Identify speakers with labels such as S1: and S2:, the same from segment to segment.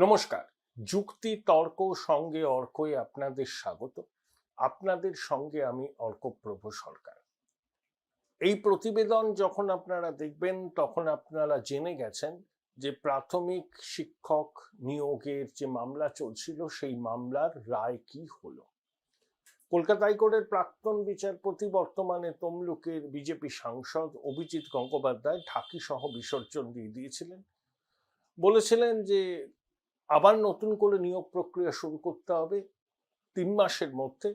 S1: নমস্কার। যুক্তি তর্ক সঙ্গে অর্কই আপনাদের স্বাগত। আপনাদের সঙ্গে আমি অর্কপ্রভ সরকার। এই প্রতিবেদন যখন আপনারা দেখবেন তখন আপনারা জেনে গেছেন যে প্রাথমিক শিক্ষক নিয়োগের যে মামলা চলছিল সেই মামলার রায় কি হলো। কলকাতা হাইকোর্টের প্রাক্তন বিচারপতি বর্তমানে তমলুকের বিজেপি সাংসদ অভিজিৎ গঙ্গোপাধ্যায় ঢাকি সহ বিসর্জন দিয়ে দিয়েছিলেন। বলেছিলেন যে আবার নতুন করে নিয়োগ প্রক্রিয়া শুরু করতে হবে ৩ মাসের মধ্যে,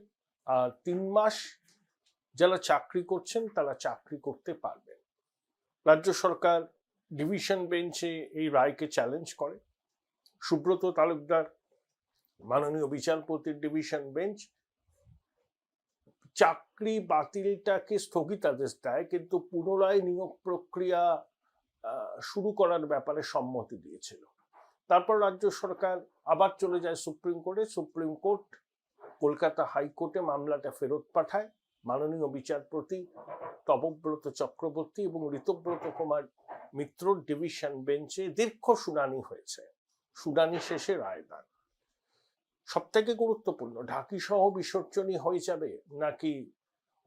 S1: আর ৩ মাস যারা চাকরি করছেন তারা চাকরি করতে পারবেন। রাজ্য সরকার ডিভিশন বেঞ্চে এই রায়কে চ্যালেঞ্জ করে। সুব্রত তালুকদার মাননীয় বিচারপতির ডিভিশন বেঞ্চ চাকরি বাতিলটাকে স্থগিতাদেশ দেয়, কিন্তু পুনরায় নিয়োগ প্রক্রিয়া শুরু করার ব্যাপারে সম্মতি দিয়েছিল। তারপর রাজ্য সরকার আবার চলে যায় সুপ্রিম কোর্টে। সুপ্রিম কোর্ট কলকাতা হাইকোর্টে মামলাটা ফেরত পাঠায়। মাননীয় বিচারপতি তপব্রত চক্রবর্তী এবং ঋতব্রত কুমার মিত্র ডিভিশন বেঞ্চে দীর্ঘ শুনানি হয়েছে। শুনানি শেষে রায়দান। সব থেকে গুরুত্বপূর্ণ, ঢাকি সহ বিসর্জনই হয়ে যাবে নাকি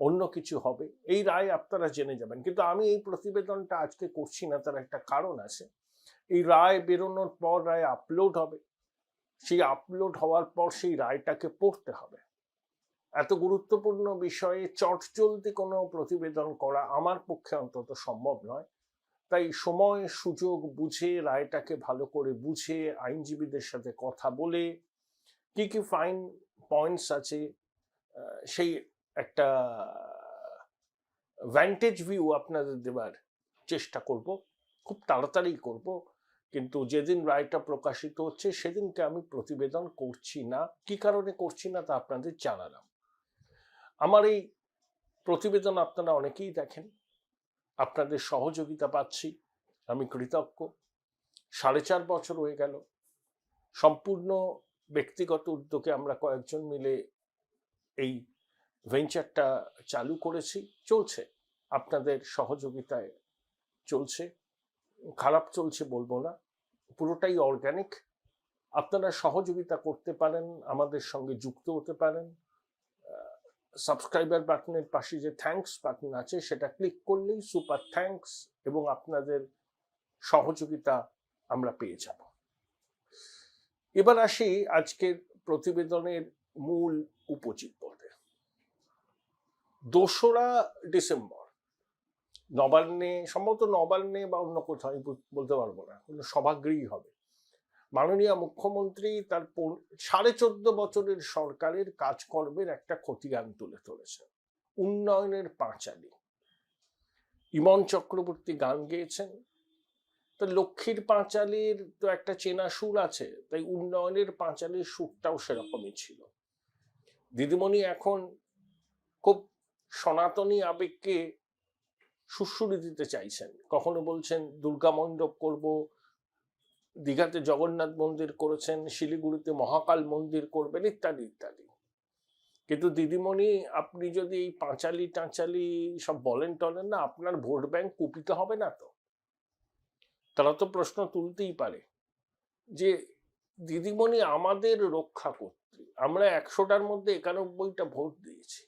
S1: অন্য কিছু হবে, এই রায় আপনারা জেনে যাবেন। কিন্তু আমি এই প্রতিবেদনটা আজকে করছি না, তার একটা কারণ আছে। এই রায় বেরোনোর পর রায় আপলোড হবে, সেই আপলোড হওয়ার পর সেই রায়টাকে পড়তে হবে। এত গুরুত্বপূর্ণ বিষয়ে চটজলদি কোনো প্রতিবেদন করা আমার পক্ষে অন্তত সম্ভব নয়। তাই সময় সুযোগ বুঝে রায়টাকে ভালো করে বুঝে আইনজীবীদের সাথে কথা বলে কি কি ফাইন পয়েন্টস আছে সেই একটা ভ্যান্টেজ ভিউ আপনাদের দেবার চেষ্টা করব। খুব তাড়াতাড়ি করব, কিন্তু যেদিন রায়টা প্রকাশিত হচ্ছে সেদিনকে আমি প্রতিবেদন করছি না। কি কারণে করছি না তা আপনাদের জানালাম। আমার এই প্রতিবেদন আপনারা অনেকেই দেখেন, আপনাদের সহযোগিতা পাচ্ছি, আমি কৃতজ্ঞ। 4.5 বছর হয়ে গেল, সম্পূর্ণ ব্যক্তিগত উদ্যোগে আমরা কয়েকজন মিলে এই ভেঞ্চারটা চালু করেছি। চলছে, আপনাদের সহযোগিতায় চলছে। খারাপ চলছে বলবো না, পুরোটাই অর্গানিক। আপনারা সহযোগিতা করতে পারেন, আমাদের সঙ্গে যুক্ত হতে পারেন। সাবস্ক্রাইবার বাটনের পাশে যে থ্যাঙ্কস বাটন আছে সেটা ক্লিক করলেই সুপার থ্যাঙ্কস এবং আপনাদের সহযোগিতা আমরা পেয়ে যাব। এবার আসি আজকের প্রতিবেদনের মূল উপজীব্যতে। 2রা ডিসেম্বর নবান্নে, সম্ভবত নবান্নে বা অন্য কোথাও বলতে পারবো না, কোনো সভাগৃহী হবে, মাননীয় মুখ্যমন্ত্রী তার 14.5 বছরের সরকারের কাজকর্মের একটা খতিয়ান তুলে ধরেছেন। উন্নয়নের পাঁচালী। ইমন চক্রবর্তী গান গেয়েছেন। তো লক্ষ্মীর পাঁচালীর তো একটা চেনা সুর আছে, তাই উন্নয়নের পাঁচালীর সুরটাও সেরকমই ছিল। দিদিমণি এখন খুব সনাতনী আবেগকে সুরসুরি দিতে চাইছেন। কখনো বলছেন দুর্গা মণ্ডপ করব, দীঘাতে জগন্নাথ মন্দির করেছেন, শিলিগুড়িতে মহাকাল মন্দির করবেন, ইত্যাদি ইত্যাদি। কিন্তু দিদিমণি, আপনি যদি এই পাঁচালি টাঁচালি সব বলেন টলেন না, আপনার ভোট ব্যাংক কুপিতে হবে না তো? তারা তো প্রশ্ন তুলতেই পারে যে দিদিমণি আমাদের রক্ষা কর্ত্রী, আমরা 100টার মধ্যে 91টা ভোট দিয়েছি,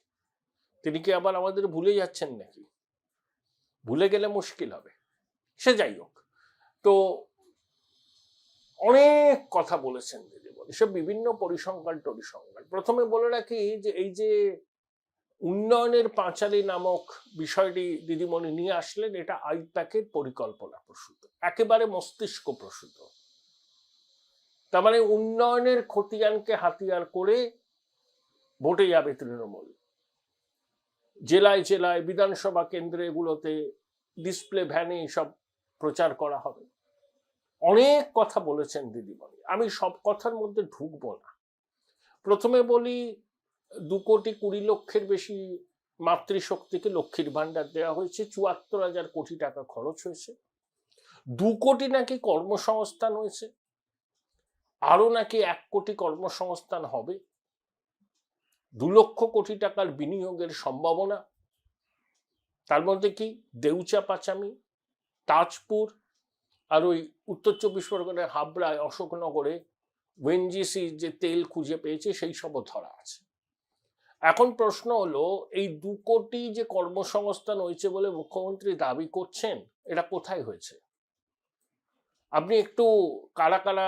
S1: তিনি কি আবার আমাদের ভুলে যাচ্ছেন নাকি? ভুলে গেলে মুশকিল হবে। সে যাই হোক, তো অনেক কথা বলেছেন দিদিমণি, সব বিভিন্ন পরিসংখ্যান টরিসংখ্যান। প্রথমে বলে রাখি যে এই যে উন্নয়নের পাঁচালী নামক বিষয়টি দিদিমণি নিয়ে আসলেন, এটা আইপ্যাকের পরিকল্পনা প্রসূত, একেবারে মস্তিষ্ক প্রসূত। তার মানে উন্নয়নের খতিয়ানকে হাতিয়ার করে ভোটে যাবে তৃণমূল। জেলায় জেলায় বিধানসভা কেন্দ্রে এগুলোতে ডিসপ্লে ভ্যানে সব প্রচার করা হবে। অনেক কথা বলেছেন দিদিমণি, আমি সব কথার মধ্যে ঢুকবো না। প্রথমে বলি, 2,20,00,000 বেশি মাতৃশক্তিকে লক্ষ্মীর ভান্ডার দেওয়া হয়েছে, 74,000 কোটি টাকা খরচ হয়েছে, 2 কোটি নাকি কর্মসংস্থান হয়েছে, আরো নাকি 1 কোটি কর্মসংস্থান হবে, 2 লক্ষ কোটি টাকার বিনিয়োগের সম্ভাবনা। তার মধ্যে কি দেউচা পাচামি, তাজপুর আর ওই উত্তর 24 পরগনার হাবড়ায়, অশোকনগরে ওএনজিসি যে তেল খুঁজে পেয়েছে সেই সবও ধরা আছে। এখন প্রশ্ন হলো, এই 2 কোটি যে কর্মসংস্থান হয়েছে বলে মুখ্যমন্ত্রী দাবি করছেন, এটা কোথায় হয়েছে? আপনি একটু কারা কারা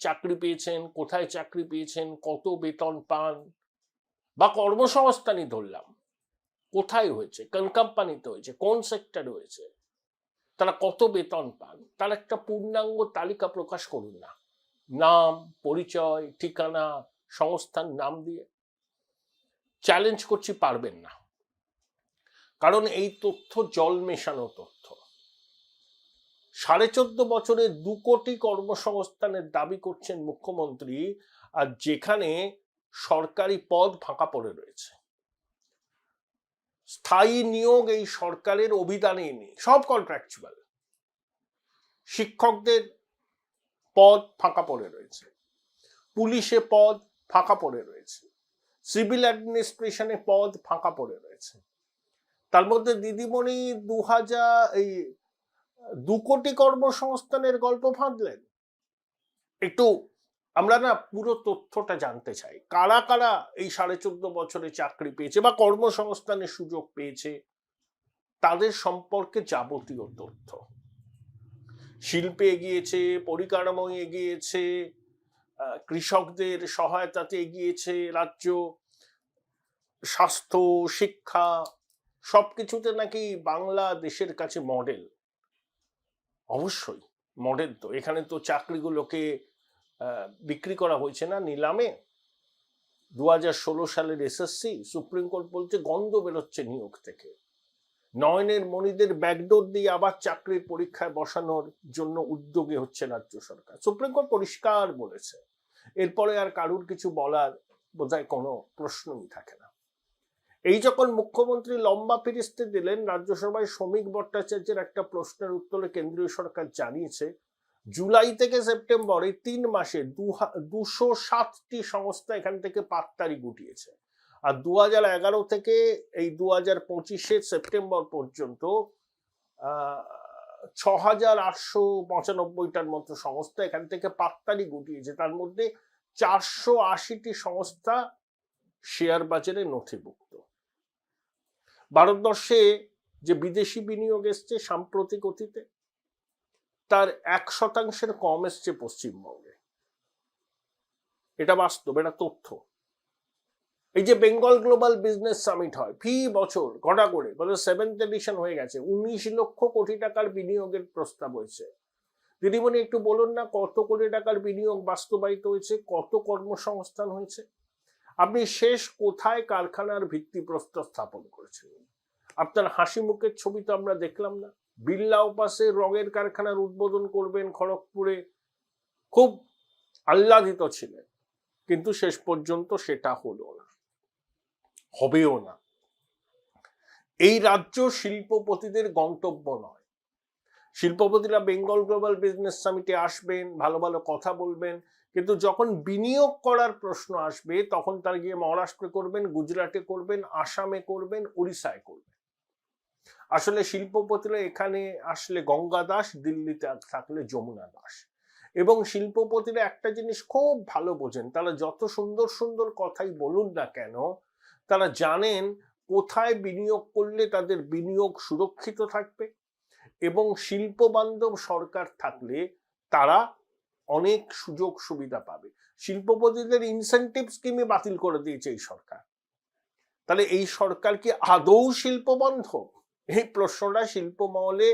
S1: চাকরি পেয়েছেন, কোথায় চাকরি পেয়েছেন, কত বেতন পান, বা কর্মসংস্থানই ধরলাম, কোথায় হয়েছে, কোন কোম্পানিতে হয়েছে, কোন সেক্টরে হয়েছে, তারা কত বেতন পান, তার একটা পূর্ণাঙ্গ তালিকা প্রকাশ করুন না। নাম, পরিচয়, ঠিকানা, সংস্থান নাম দিয়ে। চ্যালেঞ্জ করছি, পারবেন না, কারণ এই তথ্য জল মেশানো তথ্য। 14.5 বছরে 2 কোটি কর্মসংস্থানের দাবি করছেন মুখ্যমন্ত্রী, আর যেখানে সরকারি পদ ফাঁকা পড়ে রয়েছে। স্থায়ী নিয়োগ এই সরকারের অভিধানেই নেই, সব কন্ট্রাকচুয়াল। শিক্ষকদের পদ ফাঁকা পড়ে রয়েছে, পুলিশে পদ ফাঁকা পড়ে রয়েছে, সিভিল অ্যাডমিনিস্ট্রেশনে পদ ফাঁকা পড়ে রয়েছে। তার মধ্যে দিদিমণি 2 কোটি কর্মসংস্থানের গল্প ফাঁদলেন। একটু আমরা না পুরো তথ্যটা জানতে চাই, কারা কারা এই 14.5 বছরে চাকরি পেয়েছে বা কর্মসংস্থানের সুযোগ পেয়েছে, তাদের সম্পর্কে যাবতীয় তথ্য। শিল্পে এগিয়েছে, পরিকাঠামোয় এগিয়েছে, কৃষকদের সহায়তাতে এগিয়েছে রাজ্য, স্বাস্থ্য, শিক্ষা, সবকিছুতে নাকি বাংলা দেশের কাছে মডেল। অবশ্যই মডেল। তো এখানে তো চাকরিগুলোকে বিক্রি করা হয়েছে না নিলামে। 2016 সালের এসএসসি, সুপ্রিম কোর্ট বলছে গন্ধ বেরোচ্ছে নিয়োগ থেকে। নয়নের মণিদের ব্যাকডোর দিয়ে আবার চাকরির পরীক্ষায় বসানোর জন্য উদ্যোগী হচ্ছে রাজ্য সরকার। সুপ্রিম কোর্ট পরিষ্কার বলেছে, এরপরে আর কারুর কিছু বলার বোধহয় কোনো প্রশ্নই থাকে না। এই যখন মুখ্যমন্ত্রী লম্বা ফিরিস্তি দিলেন, রাজ্যসভায় শ্রমিক ভট্টাচার্যের একটা প্রশ্নের উত্তরে কেন্দ্রীয় সরকার জানিয়েছে, জুলাই থেকে সেপ্টেম্বর এই 3 মাসে 207টি সংস্থা এখান থেকে পাটতারি গুটিয়েছে। আর 2011 থেকে এই 2025 সেপ্টেম্বর পর্যন্ত 6895টার মতো সংস্থা এখান থেকে পাটতারি গুটিয়েছে। তার মধ্যে 480টি সংস্থা শেয়ার বাজারে নথিভুক্ত। ভারতবর্ষে যে বিদেশি বিনিয়োগ এসছে সাম্প্রতিক অতীতে, তার 1% কম এসছে পশ্চিমবঙ্গে। এটা বাস্তব, এটা তথ্য। এই যে বেঙ্গল গ্লোবাল বিজনেস সামিট হয় ফি বছর ঘটা করে, 7th এডিশন হয়ে গেছে, 19 লক্ষ কোটি টাকার বিনিয়োগের প্রস্তাব হয়েছে। দিদিমণি একটু বলুন না, কত কোটি টাকার বিনিয়োগ বাস্তবায়িত হয়েছে, কত কর্মসংস্থান হয়েছে? আপনি শেষ কোথায় কারখানার ভিত্তিপ্রস্তর স্থাপন করেছেন? আপনার হাসি মুখের ছবি তো আমরা দেখলাম না। বিড়লা উপাসে রঙের কারখানার উদ্বোধন করবেন খড়গপুরে, খুব আহ্লাদিত ছিলেন, কিন্তু শেষ পর্যন্ত সেটা হলো না, হবেও না। এই রাজ্য শিল্পপতিদের গন্তব্য নয়। শিল্পপতিরা বেঙ্গল গ্লোবাল বিজনেস সামিটে আসবেন, ভালো ভালো কথা বলবেন, কিন্তু যখন বিনিয়োগ করার প্রশ্ন আসবে তখন তারা গিয়ে মহারাষ্ট্রে করবেন, গুজরাটে করবেন, আসামে করবেন, উড়িষ্যায় করবেন। আসলে শিল্পপতিরা এখানে আসলে গঙ্গা দাস, দিল্লিতে থাকলে যমুনা দাস। এবং শিল্পপতিরা একটা জিনিস খুব ভালো বোঝেন, তারা যত সুন্দর সুন্দর কথাই বলুন না কেন, তারা জানেন কোথায় বিনিয়োগ করলে তাদের বিনিয়োগ সুরক্ষিত থাকবে, এবং শিল্প বান্ধব সরকার থাকলে তারা অনেক সুযোগ সুবিধা পাবে। শিল্পপতিদের ইনসেন্টিভ স্কিমে বাতিল করে দিয়েছে এই সরকার। তাহলে এই সরকার কি আদৌ শিল্প বান্ধব? এই প্রশ্নটা শিল্প মহলে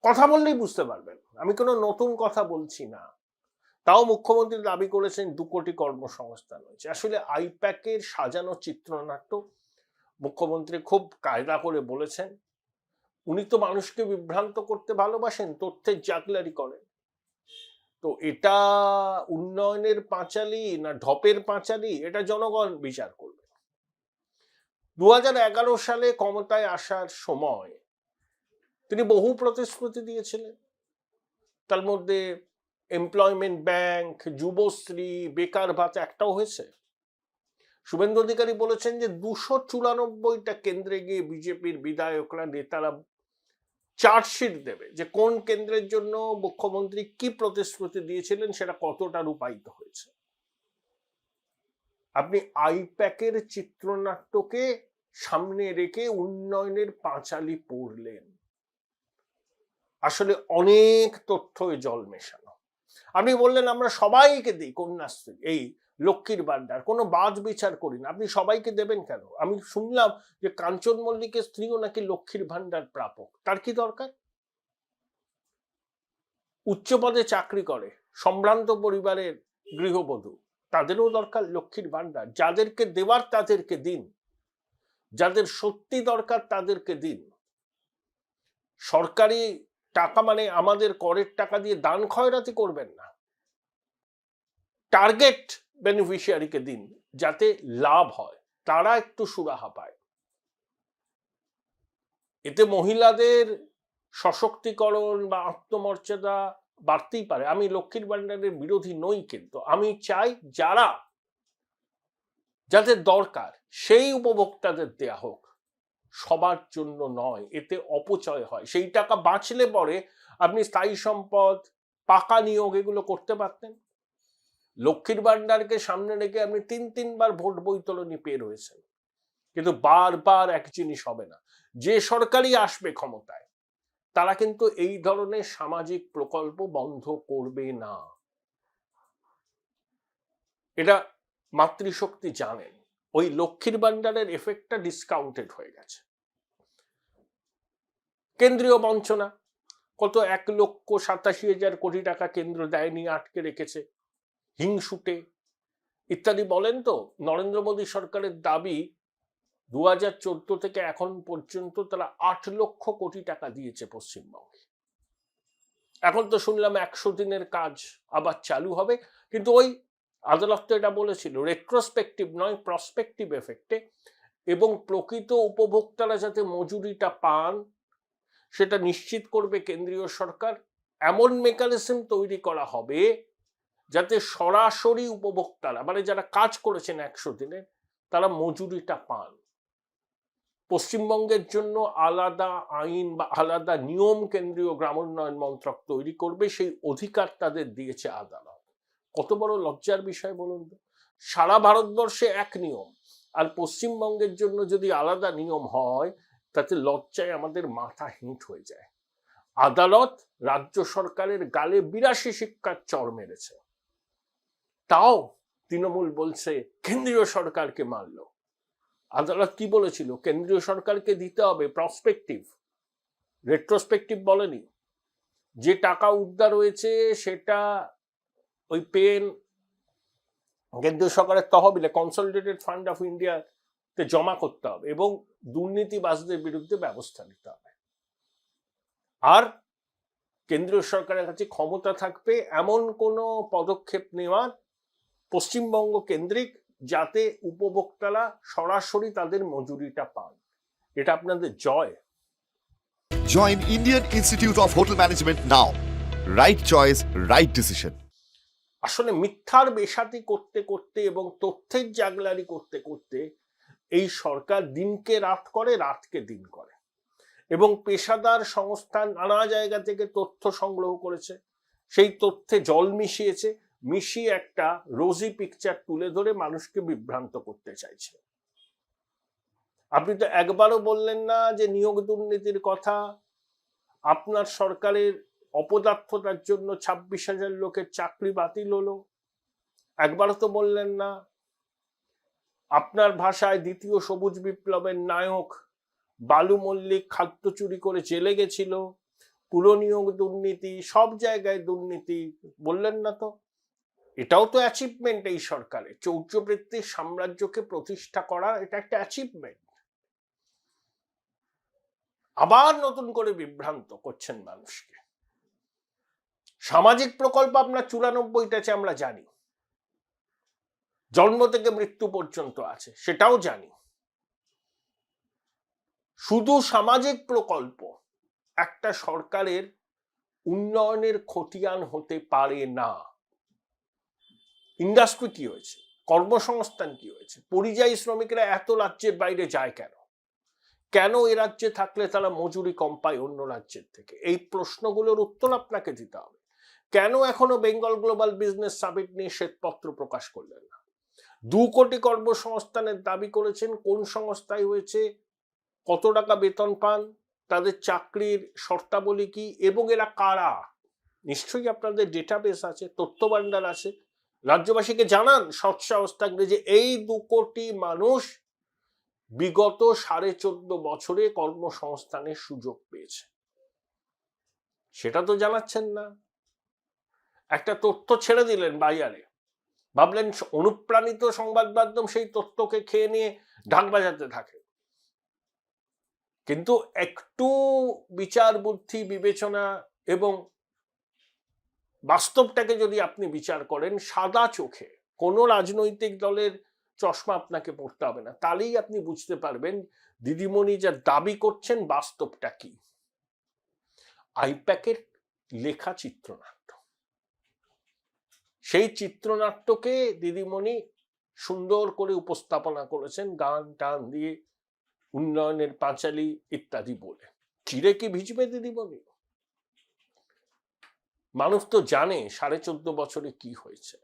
S1: কথা বললেই বুঝতে পারবেন, আমি কোনো নতুন কথা বলছি না। তাও মুখ্যমন্ত্রী দাবি করেছেন 2 কোটি কর্মসংস্থান হয়েছে। আসলে আইপ্যাকের সাজানো চিত্রনাট্য মুখ্যমন্ত্রী খুব কায়দা করে বলেছেন। উনি তো মানুষকে বিভ্রান্ত করতে ভালোবাসেন, তথ্যের জাগলারি করেন। তো এটা উন্নয়নের পাঁচালী না ঢপের পাঁচালী, এটা জনগণ বিচার করবে। 2011 সালে ক্ষমতায় আসার সময় তিনি বহু প্রতিশ্রুতি দিয়েছিলেন। তার মধ্যে এমপ্লয়মেন্ট ব্যাংক, যুবশ্রী, বেকার ভাতা একটাও হয়েছে? শুভেন্দু অধিকারী বলেছেন যে 294টা কেন্দ্রে গিয়ে বিজেপির বিধায়করা, নেতারা চার্জশিট দেবে যে কোন কেন্দ্রের জন্য মুখ্যমন্ত্রী কি প্রতিশ্রুতি দিয়েছিলেন সেটা কতটা রূপায়িত হয়েছে। আপনি আইপ্যাকের চিত্রনাট্যকে সামনে রেখে উন্নয়নের পাঁচালি পড়লেন। আসলে অনেক তথ্যই জল মেশানো। আপনি বললেন আমরা সবাইকে দিই কন্যাশ্রী, এই লক্ষ্মীর ভান্ডার, কোনো বাজ বিচার করি না। আপনি সবাইকে দেবেন কেন? আমি শুনলাম যে কাঞ্চন মল্লিকের স্ত্রীও নাকি লক্ষ্মীর ভান্ডার প্রাপক। তার কি দরকার? উচ্চ পদে চাকরি করে, সম্ভ্রান্ত পরিবারের গৃহবধূ, তাদেরও দরকার লক্ষ্মীর ভান্ডার। যাদেরকে দেওয়ার তাদেরকে দিন, যাদের সত্যি দরকার তাদেরকে দিন। সরকারি টাকা মানে আমাদের করের টাকা দিয়ে দান খয়রাতি করবেন না। টার্গেট বেনিফিশিয়ারিকে দিন, যাতে লাভ হয়, তারা একটু সুরাহা পায়। এতে মহিলাদের সশক্তিকরণ বা আত্মমর্যাদা বাড়তেই পারে। আমি লক্ষ্মীর ভান্ডারের বিরোধী নই, কিন্তু আমি চাই যাদের দরকার সেই উপভোক্তাদের দেয়া হোক, সবার জন্য নয়। এতে অপচয় হয়। সেই টাকা বাঁচলে পরে আপনি স্থায়ী সম্পদ, পাকা নিয়োগ এগুলো করতে পারতেন। লক্ষ্মীর ভান্ডারকে সামনে রেখে আপনি তিনবার ভোট বৈতরণী পেয়ে রয়েছেন, কিন্তু বারবার এক জিনিস হবে না। যে সরকারই আসবে ক্ষমতায়, তারা কিন্তু এই ধরনের সামাজিক প্রকল্প বন্ধ করবে না। এটা মাতৃশক্তি জানেন। ওই লক্ষ্মীর ভান্ডারের এফেক্টটা ডিসকাউন্টেড হয়ে গেছে। কেন্দ্রীয় বঞ্চনা, কত 1,87,000 কোটি টাকা কেন্দ্র দেয়নি, আটকে রেখেছে হিংসুটে ইত্যাদি বলেন। তো নরেন্দ্র মোদী সরকারের দাবি 2014 থেকে এখন পর্যন্ত তারা 8 লক্ষ কোটি টাকা দিয়েছে পশ্চিমবঙ্গে। এখন তো শুনলাম 100 দিনের কাজ আবার চালু হবে, কিন্তু ওই আদালত তো এটা বলেছিল রেট্রোস্পেক্টিভ নয়, প্রসপেক্টিভ এফেক্টে, এবং প্রকৃত উপভোক্তারা যাতে মজুরিটা পান সেটা নিশ্চিত করবে কেন্দ্রীয় সরকার। এমন মেকানিজম তৈরি করা হবে যাতে সরাসরি উপভোক্তারা, মানে যারা কাজ করেছেন 100 দিনে, তারা মজুরিটা পান। পশ্চিমবঙ্গের জন্য আলাদা আইন বা আলাদা নিয়ম কেন্দ্রীয় গ্রামোন্নয়ন মন্ত্রক তৈরি করবে, সেই অধিকার তাদের দিয়েছে আদালত। কত বড় লজ্জার বিষয় বলুন তো। সারা ভারতবর্ষে এক নিয়ম, আর পশ্চিমবঙ্গের জন্য যদি আলাদা নিয়ম হয়, তাতে লজ্জায় আমাদের মাথা হিট হয়ে যায়। আদালত রাজ্য সরকারের গালে 82 শিক্ষার চড় মেরেছে, তাও তৃণমূল বলছে কেন্দ্রীয় সরকারকে মারল। আদালত কি বলেছিল? কেন্দ্রীয় সরকারকে দিতে হবে প্রসপেক্টিভ, রেট্রোস্পেক্টিভ বলেনি। যে টাকা উদ্ধার হয়েছে সেটা ওই পেন কেন্দ্রীয় সরকারের তহবিলে, কনসলিডেটেড ফান্ড অফ ইন্ডিয়াতে জমা করতে হবে এবং দুর্নীতিবাজদের বিরুদ্ধে ব্যবস্থা নিতে হবে। আর কেন্দ্রীয় সরকারের কাছে ক্ষমতা থাকবে এমন কোনো পদক্ষেপ নেওয়ার পশ্চিমবঙ্গ কেন্দ্রিক, যাতে উপভোক্তারা সরাসরি তাদের মজুরিটা পান। এটা আপনাদের জয়।
S2: Join Indian Institute of Hotel Management now. Right choice, right decision.
S1: আসলে মিথ্যার বেশাতি করতে করতে এবং তথ্যের জাগলারি করতে করতে এই সরকার দিনকে রাত করে, রাতকে দিন করে, এবং পেশাদার সংস্থা নানা জায়গা থেকে তথ্য সংগ্রহ করেছে, সেই তথ্যে জল মিশিয়ে একটা রোজি পিকচার তুলে ধরে মানুষকে বিভ্রান্ত করতে চাইছে। আপনি তো একবারও বললেন না যে নিয়োগ দুর্নীতির কথা, আপনার সরকারের অপদার্থতার জন্য 26,000 লোকের চাকরি বাতিল হলো, একবারও তো বললেন না। আপনার ভাষায় দ্বিতীয় সবুজ বিপ্লবের নায়ক বালু মল্লিক খাদ্য চুরি করে জেলে গেছিল, পুর নিয়োগ দুর্নীতি, সব জায়গায় দুর্নীতি, বললেন না তো। এটাও তো অ্যাচিভমেন্ট এই সরকারের, চৌর্যবৃত্তির সাম্রাজ্যকে প্রতিষ্ঠা করা, এটা একটা অ্যাচিভমেন্ট। আবার নতুন করে বিভ্রান্ত করছেন মানুষকে। সামাজিক প্রকল্প আপনার 94টা আছে আমরা জানি, জন্ম থেকে মৃত্যু পর্যন্ত আছে সেটাও জানি। শুধু সামাজিক প্রকল্প একটা সরকারের উন্নয়নের খতিয়ান হতে পারে না। ইন্ডাস্ট্রি কি হয়েছে, কর্মসংস্থান কি হয়েছে, পরিযায়ী শ্রমিকরা এত রাজ্যের বাইরে যায় কেন, কেন এ রাজ্যে থাকলে তারা মজুরি কম পায় অন্য রাজ্যের থেকে? এই প্রশ্নগুলোর উত্তর আপনাকে দিতে হবে। কেন এখনো বেঙ্গল গ্লোবাল বিজনেস সামিট নিয়ে শ্বেতপত্র প্রকাশ করলেন না? 2 কোটি কর্মসংস্থানের দাবি করেছেন, কোন সংস্থায় হয়েছে, কত টাকা বেতন পান, তাদের চাকরির শর্তাবলী কি, এবং এরা কারা? নিশ্চয়ই আপনাদের ডেটাবেস আছে, তথ্য ভান্ডার আছে। রাজ্যবাসীকে জানান সৎসাহস থাকলে যে এই 2 কোটি মানুষ বিগত 14.5 বছরে কর্মসংস্থানের সুযোগ পেয়েছে। সেটা তো জানাচ্ছেন না। একটা তথ্য ছেড়ে দিলেন বাজারে, ভাবলেন অনুপ্রাণিত সংবাদ মাধ্যম সেই তথ্যকে খেয়ে নিয়ে ঢাক বাজাতে থাকে। কিন্তু একটু বিচার বুদ্ধি বিবেচনা এবং বাস্তবটাকে যদি আপনি বিচার করেন সাদা চোখে, কোনো রাজনৈতিক দলের চশমা আপনাকে পড়তে হবে না, তাহলেই আপনি বুঝতে পারবেন দিদিমণি যা দাবি করছেন বাস্তবটা কি। আইপ্যাকের লেখা চিত্রনাট্য, সেই চিত্রনাট্যকে দিদিমণি সুন্দর করে উপস্থাপনা করেছেন গান টান দিয়ে, উন্নয়নের পাঁচালী ইত্যাদি বলে। চিরে কি ভিজবে দিদিমণি? মানুষ তো জানে 14.5 বছরে কি হয়েছে।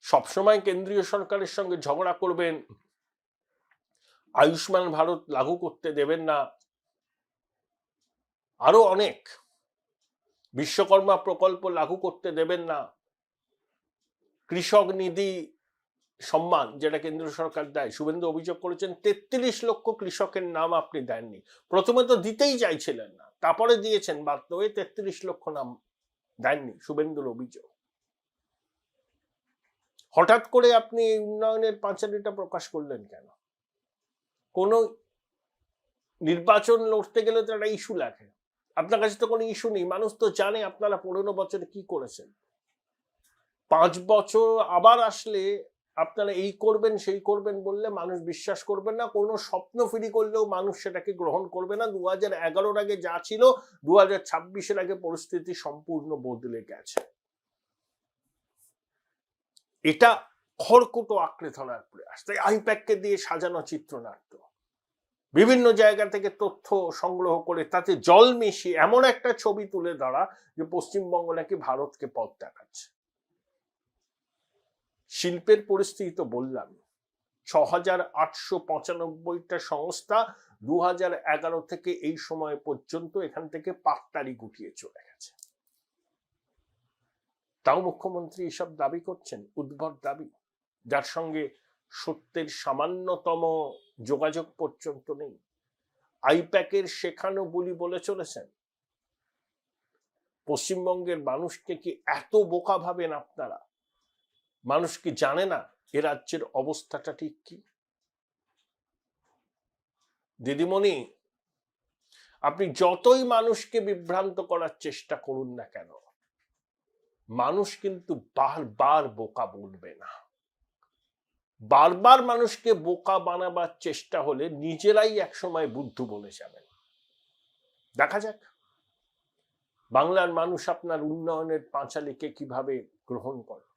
S1: সবসময় কেন্দ্রীয় সরকারের সঙ্গে ঝগড়া করবেন, আয়ুষ্মান ভারত লাগু করতে দেবেন না, আরো অনেক, বিশ্বকর্মা প্রকল্প লাগু করতে দেবেন না, কৃষক নিধি সম্মান যেটা কেন্দ্র সরকার দেয়, শুভেন্দু অভিযোগ করেছেন 33 লক্ষ কৃষকের নাম আপনি দেননি। প্রথমে তো দিতেই চাইছিলেন না, তারপরে দিয়েছেন, বাধ্য হয়ে 33 লক্ষ নাম দেননি, শুভেন্দুর অভিযোগ। হঠাৎ করে আপনি এই উন্নয়নের পাঁচালীটা প্রকাশ করলেন কেন? কোন নির্বাচন লড়তে গেলে তো একটা ইস্যু লাগে, আপনার কাছে তো কোনো ইস্যু নেই। মানুষ তো জানে আপনারা 15 বছরে কি করেছেন। 5 বছর আবার আসলে আপনারা এই করবেন সেই করবেন বললে মানুষ বিশ্বাস করবেন না। কোনো স্বপ্ন ফিরি করলেও মানুষ সেটাকে গ্রহণ করবে না। 2011-র আগে যা ছিল 2026-এর আগে পরিস্থিতি সম্পূর্ণ বদলে গেছে। এটা খড়কুটো আঁকড়ে ধরার প্রয়াস। তাই আইপ্যাককে দিয়ে সাজানো চিত্রনাট্য, বিভিন্ন জায়গা থেকে তথ্য সংগ্রহ করে তাতে জল মিশিয়ে এমন একটা ছবি তুলে ধরা যে পশ্চিমবঙ্গ নাকি ভারতকে পথ দেখাচ্ছে। শিল্পের পরিস্থিতি তো বললাম, 6,895টা সংস্থা 2011 থেকে এই সময় পর্যন্ত এখান থেকে পাট্টারি গুটিয়ে চলে গেছে। তাও মুখ্যমন্ত্রী এসব দাবি করছেন, উদ্ভট দাবি, যার সঙ্গে সত্যের সামান্যতম যোগাযোগ পর্যন্ত নেই। আইপ্যাকের শেখানো বলি বলে চলেছেন। পশ্চিমবঙ্গের মানুষকে কি এত বোকা ভাবেন আপনারা? মানুষ কি জানে না এ রাজ্যের অবস্থাটা ঠিক কি? দিদিমণি, আপনি যতই মানুষকে বিভ্রান্ত করার চেষ্টা করুন না কেন, মানুষ কিন্তু বারবার বোকা বলবে না। বারবার মানুষকে বোকা বানাবার চেষ্টা হলে নিজেরাই একসময় বুদ্ধু বলে যাবেন। দেখা যাক বাংলার মানুষ আপনার উন্নয়নের পাঁচালীকে কিভাবে গ্রহণ করে।